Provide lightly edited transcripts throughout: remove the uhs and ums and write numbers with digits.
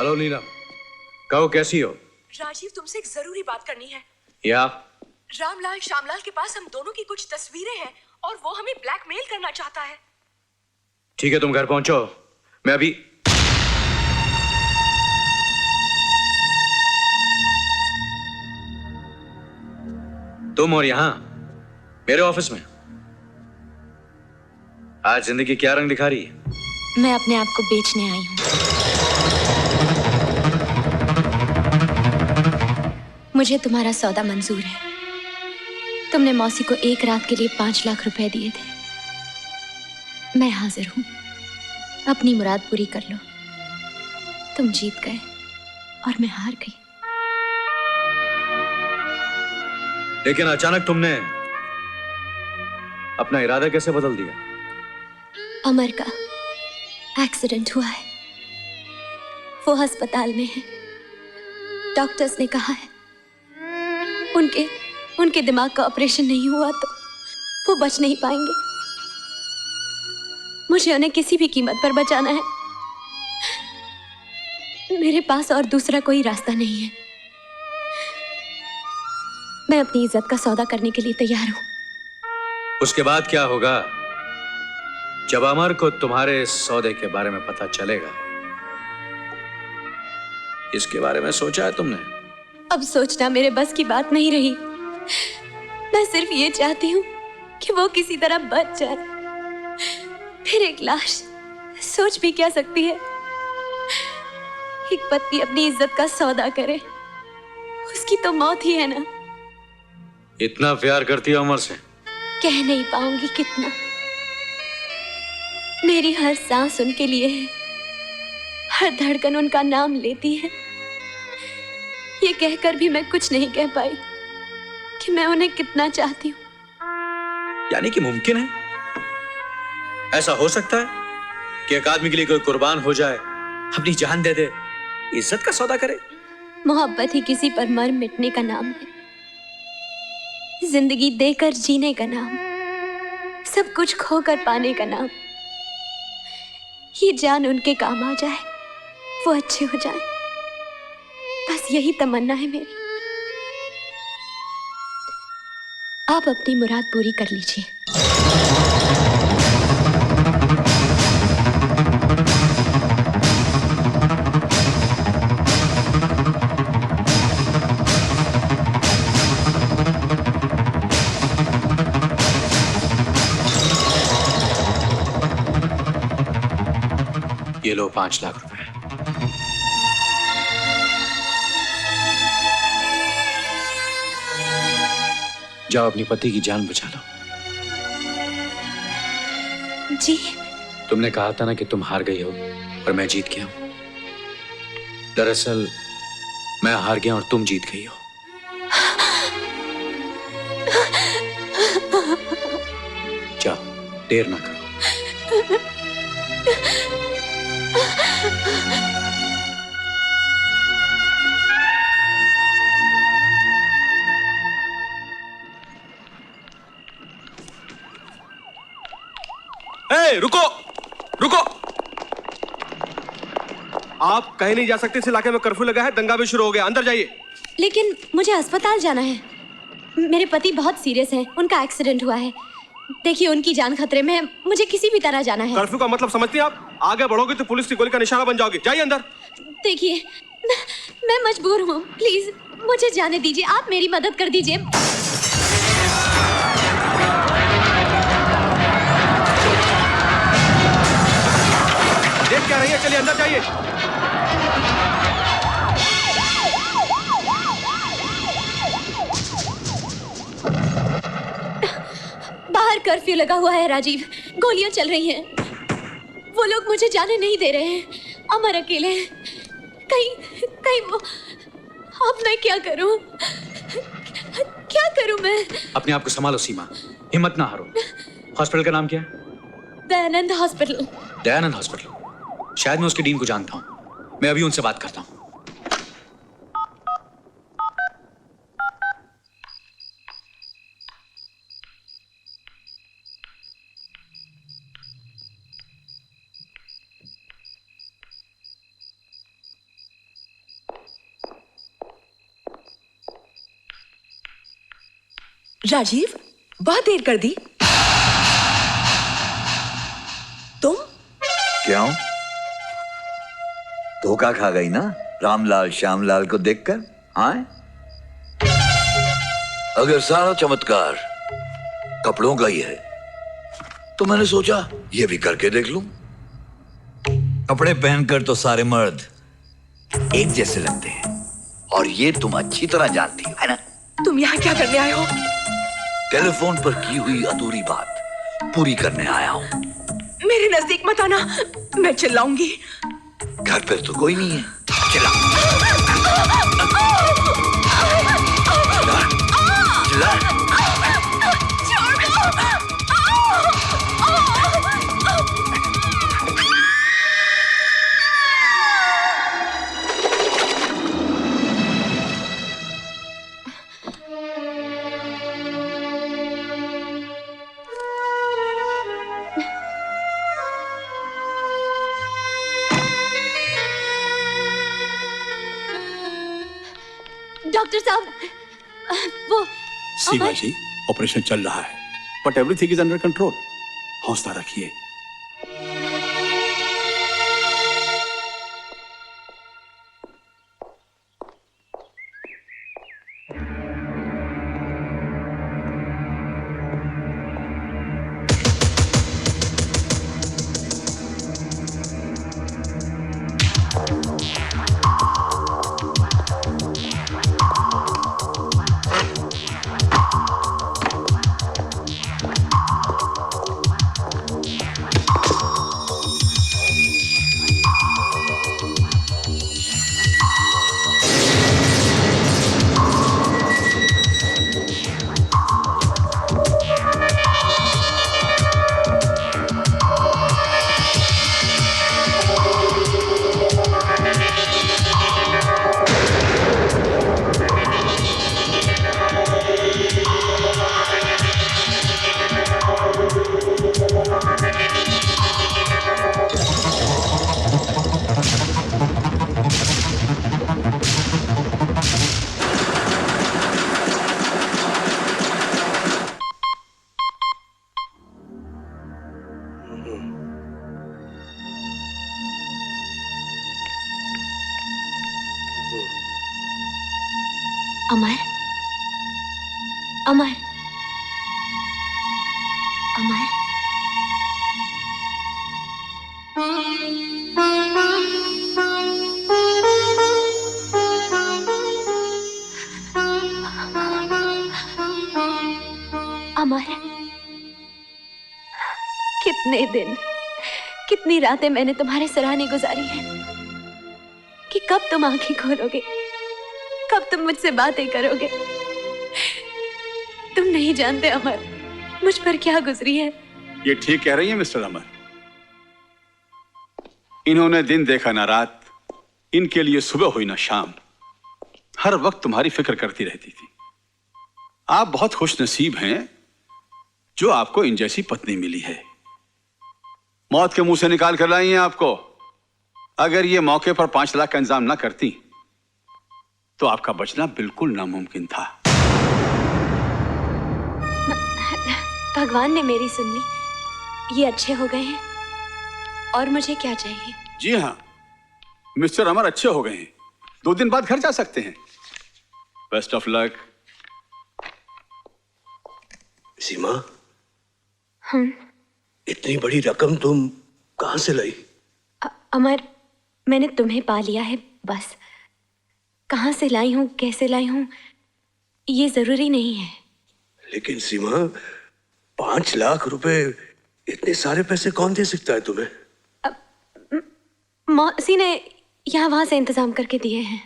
Hello नीलम, कहो कैसी हो? राजीव, तुमसे एक जरूरी बात करनी है। या? रामलाल श्यामलाल के पास हम दोनों की कुछ तस्वीरें हैं और वो हमें ब्लैकमेल करना चाहता है। ठीक है, तुम घर पहुंचो, मैं अभी। तुम और यहां मेरे ऑफिस में आज जिंदगी क्या रंग दिखा रही है? मैं अपने आप को बेचने आई हूँ। मुझे तुम्हारा सौदा मंजूर है। तुमने मौसी को एक रात के लिए 5 लाख रुपए दिए थे। मैं हाजिर हूं, अपनी मुराद पूरी कर लो। तुम जीत गए और मैं हार गई। लेकिन अचानक तुमने अपना इरादा कैसे बदल दिया? अमर का एक्सीडेंट हुआ है, वो अस्पताल में है। डॉक्टर्स ने कहा है उनके दिमाग का ऑपरेशन नहीं हुआ तो वो बच नहीं पाएंगे। मुझे उन्हें किसी भी कीमत पर बचाना है। मेरे पास और दूसरा कोई रास्ता नहीं है। मैं अपनी इज्जत का सौदा करने के लिए तैयार हूं। उसके बाद क्या होगा जब अमर को तुम्हारे सौदे के बारे में पता चलेगा? इसके बारे में सोचा है तुमने? अब सोचना मेरे बस की बात नहीं रही। मैं सिर्फ ये चाहती हूँ कि वो किसी तरह बच जाए। फिर एक लाश सोच भी क्या सकती है? एक पत्नी अपनी इज्जत का सौदा करे, उसकी तो मौत ही है ना। इतना प्यार करती हो अमर से? कह नहीं पाऊंगी कितना। मेरी हर सांस उनके लिए है, हर धड़कन उनका नाम लेती है। ये कहकर भी मैं कुछ नहीं कह पाई कि मैं उन्हें कितना चाहती हूँ। यानी कि मुमकिन है, ऐसा हो सकता है कि एक आदमी के लिए कोई कुर्बान हो जाए, अपनी जान दे दे, इज्जत का सौदा करे? मोहब्बत ही किसी पर मर मिटने का नाम है, जिंदगी देकर जीने का नाम, सब कुछ खोकर पाने का नाम। ये जान उनके काम आ जाए, वो अच्छे हो जाए, बस यही तमन्ना है मेरी। आप अपनी मुराद पूरी कर लीजिए। ये लो 5 लाख रुपए। जाओ अपनी पति की जान बचा लो। जी? तुमने कहा था ना कि तुम हार गई हो और मैं जीत गया हूं। दरअसल मैं हार गया और तुम जीत गई हो। जाओ, देर ना करो। रुको रुको, आप कहीं नहीं जा सकते। इस इलाके में कर्फ्यू लगा है, दंगा भी शुरू हो गया। अंदर जाइए। लेकिन मुझे अस्पताल जाना है। मेरे पति बहुत सीरियस हैं, उनका एक्सीडेंट हुआ है। देखिए, उनकी जान खतरे में है, मुझे किसी भी तरह जाना है। कर्फ्यू का मतलब समझती हैं आप? आगे बढ़ोगे तो पुलिस की गोली का निशाना बन जाओगे। जाइए अंदर। देखिए, मैं मजबूर हूँ, प्लीज मुझे जाने दीजिए। आप मेरी मदद कर दीजिए। देख क्या रही है? चलिए अंदर जाइए। बाहर कर्फ्यू लगा हुआ है राजीव, गोलियां चल रही हैं। वो लोग मुझे जाने नहीं दे रहे हैं। अमर अकेले हैं। कहीं वो। अब मैं क्या करूं? क्या करूं मैं? अपने आप को संभालो सीमा, हिम्मत ना हारो। हॉस्पिटल का नाम क्या है? दयानंद हॉस्पिटल। दयानंद हॉस्पिटल? शायद मैं उसके डीन को जानता हूं। मैं अभी उनसे बात करता हूं। राजीव, बहुत देर कर दी। तुम क्यों? धोखा खा गई ना रामलाल श्यामलाल को देखकर? आए? अगर सारा चमत्कार कपड़ों का ही है तो मैंने सोचा ये भी करके देख लूं। कपड़े पहनकर तो सारे मर्द एक जैसे लगते हैं और ये तुम अच्छी तरह जानती हो, है ना? तुम यहाँ क्या करने आए हो? टेलीफोन पर की हुई अधूरी बात पूरी करने आया हूं। मेरे नजदीक मत आना, मैं चिल्लाऊंगी। घर पर तो कोई नहीं है, चिल्ला चिल्ला। डॉक्टर साहब, वो सीमा जी, ऑपरेशन चल रहा है but everything is under control. हौसला रखिए। अमर, अमर, अमर। अमर, कितने दिन, कितनी रातें मैंने तुम्हारे सराहने गुजारी हैं कि कब तुम आंखें खोलोगे, कब तुम मुझसे बातें करोगे। तुम नहीं जानते अमर, मुझ पर क्या गुजरी है। ये ठीक कह रही है मिस्टर अमर। इन्होंने दिन देखा ना रात, इनके लिए सुबह हुई ना शाम, हर वक्त तुम्हारी फिक्र करती रहती थी। आप बहुत खुश नसीब हैं जो आपको इन जैसी पत्नी मिली है। मौत के मुंह से निकाल कर लाई हैं आपको। अगर ये मौके पर 5 लाख का इंतजाम ना करती तो आपका बचना बिल्कुल नामुमकिन था। भगवान ने मेरी सुन ली, ये अच्छे हो गए हैं और मुझे क्या चाहिए। जी हाँ, मिस्टर अमर अच्छे हो गए हैं, 2 दिन बाद घर जा सकते हैं। Best of luck. सीमा, इतनी बड़ी रकम तुम कहां से लाई? अमर, मैंने तुम्हें पा लिया है बस। कहां से लाई हूं, कैसे लाई हूं, ये जरूरी नहीं है। लेकिन सीमा, 5 लाख रुपए, इतने सारे पैसे कौन दे सकता है तुम्हें? मौसी ने यहाँ वहां से इंतजाम करके दिए हैं।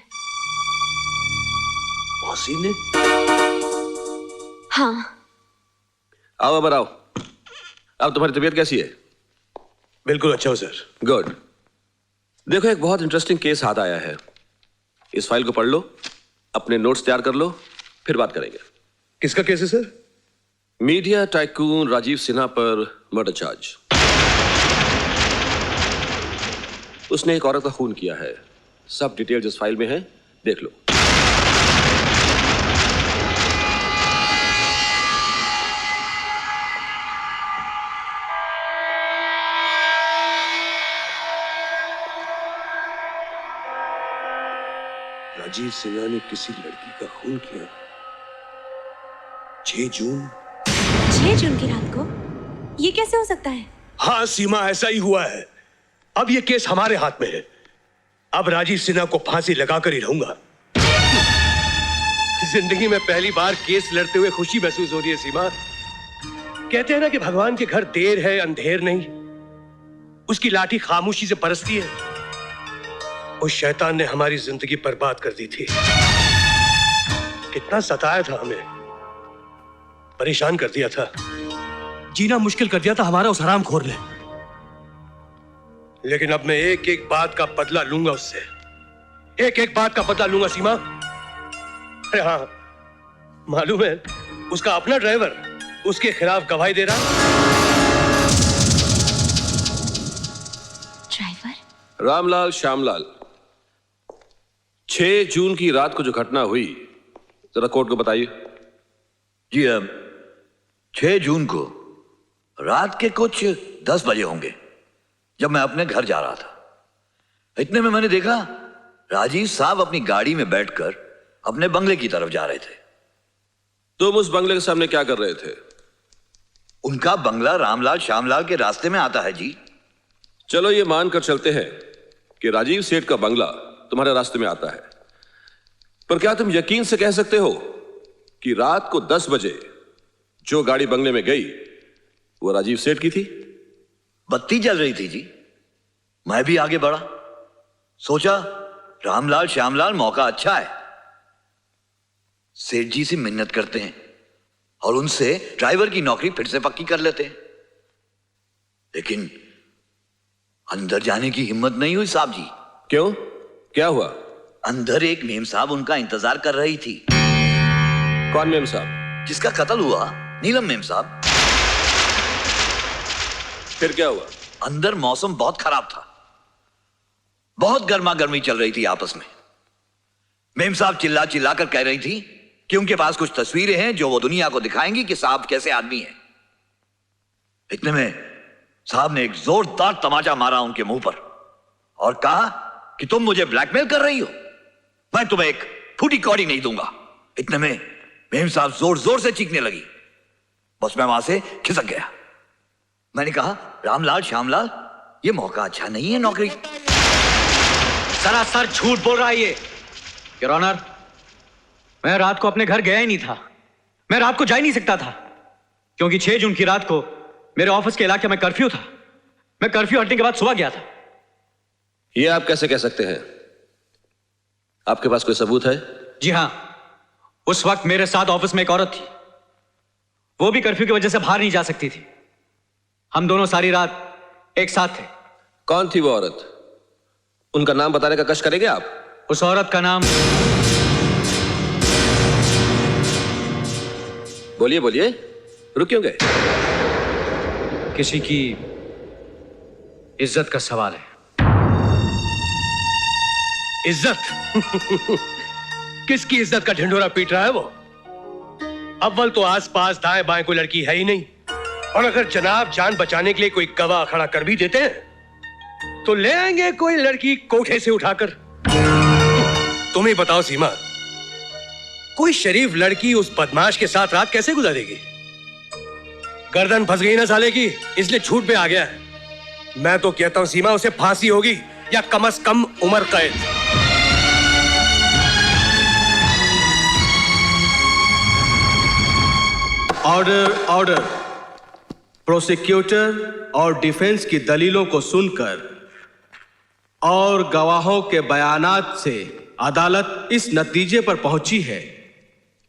मौसी ने? हाँ। आओ अमर आओ। अब तुम्हारी तबीयत कैसी है? बिल्कुल अच्छा हो सर। गुड। देखो, एक बहुत इंटरेस्टिंग केस हाथ आया है। इस फाइल को पढ़ लो, अपने नोट्स तैयार कर लो, फिर बात करेंगे। किसका केस है sir? Media tycoon Rajiv Sinha पर मर्डर चार्ज। उसने एक औरत का खून किया है। सब डिटेल्स इस फाइल में है, देख लो। राजीव सिन्हा ने किसी लड़की का खून किया। 6 जून। 6 जून की रात को? ये कैसे हो सकता है? हाँ सीमा, ऐसा ही हुआ है। अब ये केस हमारे हाथ में है। अब राजीव सिन्हा को फांसी लगाकर ही रहूंगा। जिंदगी में पहली बार केस लड़ते हुए खुशी महसूस हो रही है सीमा। कहते हैं ना कि भगवान के घर देर है अंधेर नहीं। उसकी लाठी खामोशी से बरसती है। उस शैतान ने हमारी जिंदगी बर्बाद कर दी थी। कितना सताया था हमें, परेशान कर दिया था, जीना मुश्किल कर दिया था हमारा उस हरामखोर ने। लेकिन अब मैं एक एक बात का बदला लूंगा उससे। एक एक बात का बदला लूंगा सीमा। अरे हाँ, मालूम है उसका अपना ड्राइवर उसके खिलाफ गवाही दे रहा। ड्राइवर? रामलाल श्यामलाल, 6 जून की रात को जो घटना हुई, जरा कोर्ट को बताइए। जी, अब 6 जून को रात के कुछ 10 बजे होंगे, जब मैं अपने घर जा रहा था। इतने में मैंने देखा राजीव साहब अपनी गाड़ी में बैठकर अपने बंगले की तरफ जा रहे थे। तुम उस बंगले के सामने क्या कर रहे थे? उनका बंगला रामलाल श्यामलाल के रास्ते में आता है जी। चलो ये मानकर चलते हैं कि राजीव सेठ का बंगला तुम्हारे रास्ते में आता है, पर क्या तुम यकीन से कह सकते हो कि रात को 10 बजे जो गाड़ी बंगले में गई वो राजीव सेठ की थी? बत्ती जल रही थी जी। मैं भी आगे बढ़ा, सोचा रामलाल श्यामलाल मौका अच्छा है, सेठ जी से मिन्नत करते हैं और उनसे ड्राइवर की नौकरी फिर से पक्की कर लेते हैं। लेकिन अंदर जाने की हिम्मत नहीं हुई साहब जी। क्यों, क्या हुआ? अंदर एक मेम साहब उनका इंतजार कर रही थी। कौन मेम साहब? जिसका कत्ल हुआ, नीलम मेम साहब। फिर क्या हुआ? अंदर मौसम बहुत खराब था, बहुत गर्मा गर्मी चल रही थी आपस में। मेम साहब चिल्ला चिल्ला कर कह रही थी कि उनके पास कुछ तस्वीरें हैं जो वो दुनिया को दिखाएंगी कि साहब कैसे आदमी हैं। इतने में साहब ने एक जोरदार तमाचा मारा उनके मुंह पर और कहा कि तुम मुझे ब्लैकमेल कर रही हो, मैं तुम्हें एक फूटी कौड़ी नहीं दूंगा। इतने में मेम साहब जोर जोर से चीखने लगी। बस मैं वहां से खिसक गया। मैंने कहा, रामलाल श्यामलाल, ये मौका अच्छा नहीं है नौकरी। सरासर झूठ बोल रहा है ये। योर ऑनर, मैं रात को अपने घर गया ही नहीं था। मैं रात को जा ही नहीं सकता था, क्योंकि 6 जून की रात को मेरे ऑफिस के इलाके में कर्फ्यू था। मैं कर्फ्यू हटने के बाद सुबह गया था। ये आप कैसे कह सकते हैं? आपके पास कोई सबूत है? जी हां, उस वक्त मेरे साथ ऑफिस में एक औरत थी। वो भी कर्फ्यू की वजह से बाहर नहीं जा सकती थी। हम दोनों सारी रात एक साथ थे। कौन थी वो औरत? उनका नाम बताने का कष्ट करेंगे आप? उस औरत का नाम, बोलिए बोलिए, रुक क्यों गए? किसी की इज्जत का सवाल है। इज्जत? किसकी इज्जत का ढिंढोरा पीट रहा है वो? अव्वल तो आसपास दाएं बाएं कोई लड़की है ही नहीं, और अगर जनाब जान बचाने के लिए कोई गवाह खड़ा कर भी देते हैं तो ले आएंगे कोई लड़की कोठे से उठाकर। तुम ही बताओ सीमा, कोई शरीफ लड़की उस बदमाश के साथ रात कैसे गुजारेगी? गर्दन फंस गई ना साले की, इसलिए छूट पे आ गया है। मैं तो कहता हूं सीमा, उसे फांसी होगी या कम से कम उम्र कैद। Order order. प्रोसिक्यूटर और डिफेंस की दलीलों को सुनकर और गवाहों के बयानात से अदालत इस नतीजे पर पहुंची है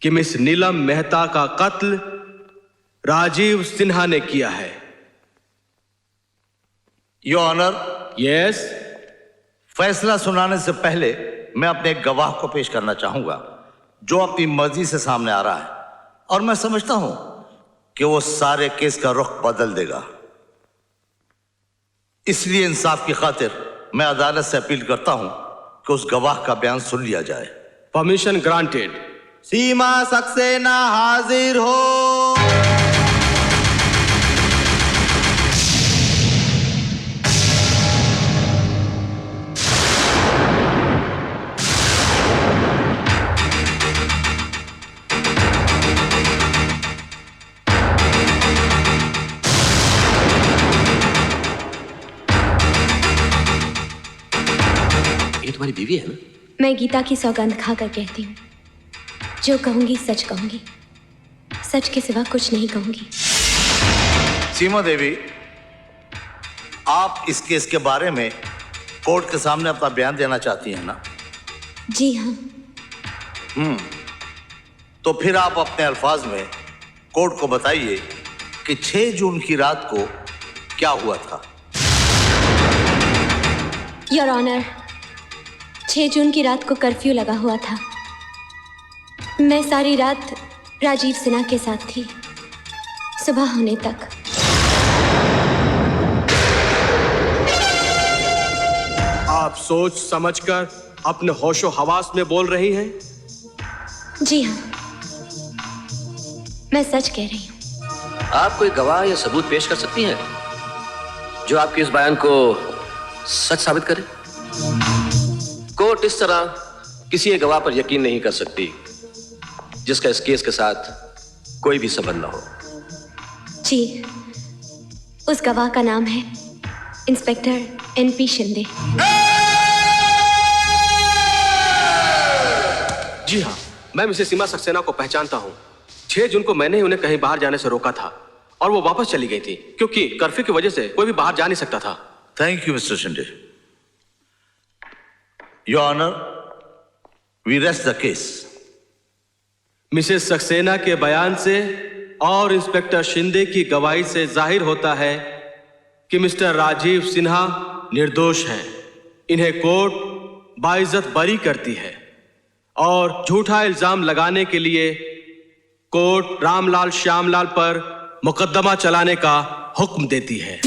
कि मिस नीलम मेहता का कत्ल राजीव सिन्हा ने किया है। Your honour, yes. फैसला सुनाने से पहले मैं अपने एक गवाह को पेश करना चाहूंगा जो अपनी मर्जी से सामने आ रहा है, और मैं समझता हूं कि वो सारे केस का रुख बदल देगा। इसलिए इंसाफ की खातिर मैं अदालत से अपील करता हूं कि उस गवाह का बयान सुन लिया जाए। Permission granted. सीमा सक्सेना हाजिर हो। बीवी है ना? मैं गीता की सौगंध खाकर कहती हूँ, जो कहूंगी सच कहूंगी, सच के सिवा कुछ नहीं कहूंगी। सीमा देवी, आप इस केस के बारे में कोर्ट के सामने अपना बयान देना चाहती हैं ना? जी हाँ। तो फिर आप अपने अल्फाज में कोर्ट को बताइए कि 6 जून की रात को क्या हुआ था। योर ऑनर, 6 जून की रात को कर्फ्यू लगा हुआ था। मैं सारी रात राजीव सिन्हा के साथ थी, सुबह होने तक। आप सोच समझकर अपने होशो हवास में बोल रही हैं? जी हाँ, मैं सच कह रही हूँ। आप कोई गवाह या सबूत पेश कर सकती हैं जो आपके इस बयान को सच साबित करे? कोर्ट इस तरह किसी एक गवाह पर यकीन नहीं कर सकती जिसका इस केस के साथ कोई भी संबंध न हो। जी, उस गवाह का नाम है इंस्पेक्टर NP शिंदे। जी हाँ, मैं मिसेस सीमा सक्सेना को पहचानता हूँ। 6 जून को मैंने उन्हें कहीं बाहर जाने से रोका था और वो वापस चली गई थी क्योंकि कर्फ्यू की वजह से कोई भी बाहर जा नहीं सकता था। थैंक यू मिस्टर Shinde. Your honour, we rest the case. Mrs Saxena के बयान से और इंस्पेक्टर शिंदे की गवाही से जाहिर होता है कि मिस्टर राजीव सिन्हा निर्दोष हैं। इन्हें कोर्ट बाइज्जत बरी करती है और झूठा इल्जाम लगाने के लिए कोर्ट रामलाल श्यामलाल पर मुकदमा चलाने का हुक्म देती है।